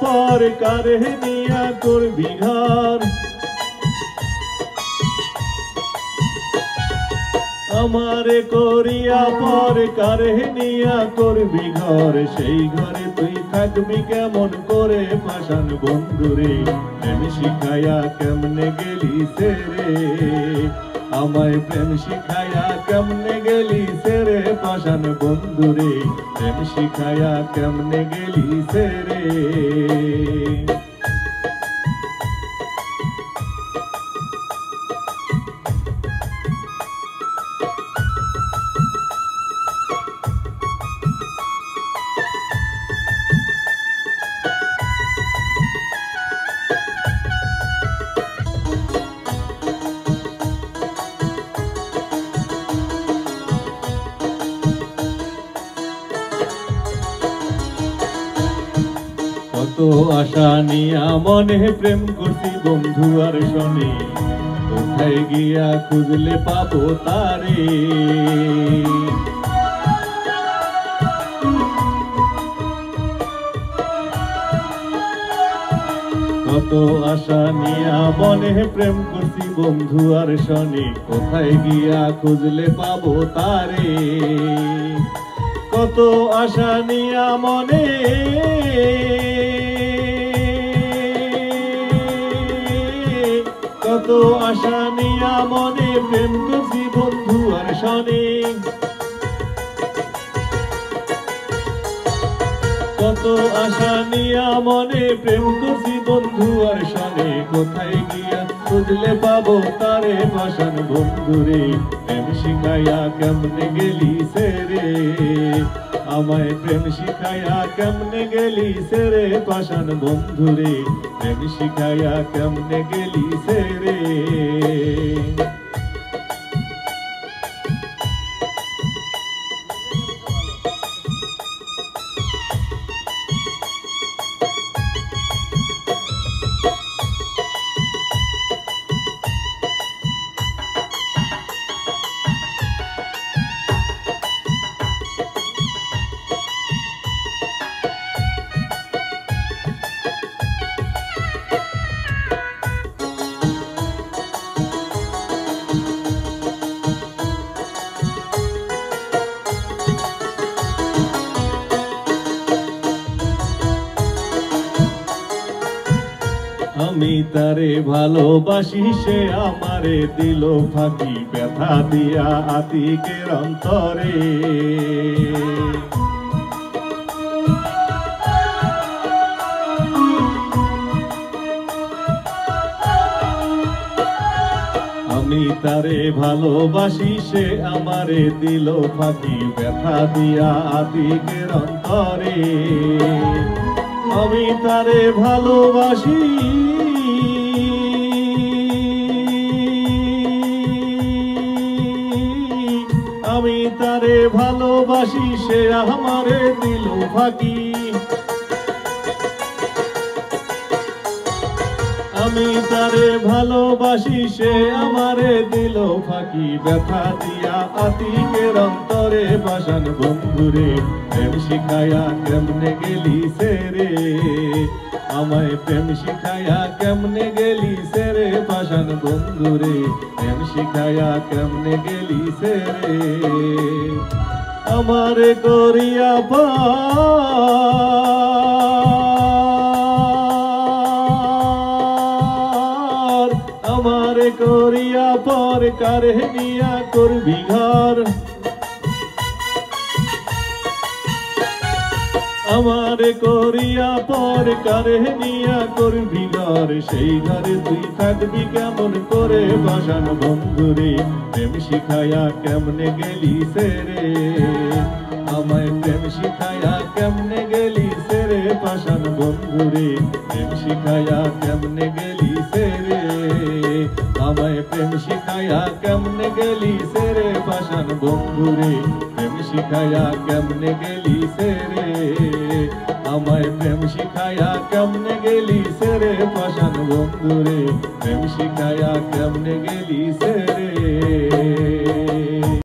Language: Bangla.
পর কারে নিয়া করবি ঘর আমারে করিয়া পর কারে নিয়া করবি ঘর সেই ঘরে তুই থাকবি কেমন করে পাষাণ বন্ধুরে প্রেম শিখাইয়া কেমনে গেলি সেরে আমায় প্রেম শিখাইয়া কেমনে গেলি সেরে পাষাণ বন্ধুরে প্রেম শিখাইয়া কেমনে গেলি সেরে কত আশা নিয়া মনে প্রেম করছি বন্ধু আর শনি কোথায় গিয়া খুঁজলে পাবো তারে কত আশা নিয়া মনে প্রেম করছি বন্ধু আর শনি কোথায় গিয়া খুঁজলে পাবো তারে কত আশা নিয়া মনে কত আশা নিয়া মনে প্রেম করছি বন্ধু আর শনি কত আশা নিয়া মনে প্রেম করছি বন্ধু আর শনি কোথায় গিয়া খুঁজলে পাবো তারে পাষাণ বন্ধুরে প্রেম শিখাইয়া কেমনে গেলি সেরে আমায় প্রেম শিখাইয়া কেমনে গেলি সেরে পাষাণ বন্ধুরে প্রেম শিখাইয়া কেমনে গেলি সেরে আমি তারে ভালোবাসি সে আমারে দিল ফাঁকি ব্যথা দিয়া আতিকের অন্তরে আমি তারে ভালোবাসি সে আমারে দিল ফাঁকি ব্যথা দিয়া আতিকের অন্তরে আমি তারে ভালোবাসি আমি তারে ভালোবাসি সে আমারে দিল ফাঁকি আমি তারে ভালোবাসি সে আমারে দিল ফাঁকি ব্যথা দিয়া আতিকের অন্তরে পাষাণ বন্ধুরে প্রেম শিখাইয়া কেমনে গেলি সেরে আমায় প্রেম শিখাইয়া কেমনে গেলি সেরে পাষাণ বন্ধুরে প্রেম শিখাইয়া কেমনে গেলি সেরে আমারে করিয়া আমারে করিয়া পর কারে নিয়া করবি ঘর আমারে করিয়া পর কারে নিয়া করবি ঘর সেই ঘরে তুই থাকবি কেমন করে পাষাণ বন্ধুরে প্রেম শিখাইয়া কেমনে গেলি সেরে আমায় প্রেম শিখাইয়া কেমনে গেলি সেরে পাষাণ বন্ধুরে প্রেম শিখাইয়া কেমনে গেলি সেরে আমায় প্রেম শিখাইয়া কেমনে গেলি সেরে পাষাণ বন্ধুরে প্রেম শিখাইয়া কেমনে গেলি সেরে আমায় প্রেম শিখাইয়া কেমনে গেলি সেরে পাষাণ বন্ধুরে প্রেম শিখাইয়া কেমনে গেলি সেরে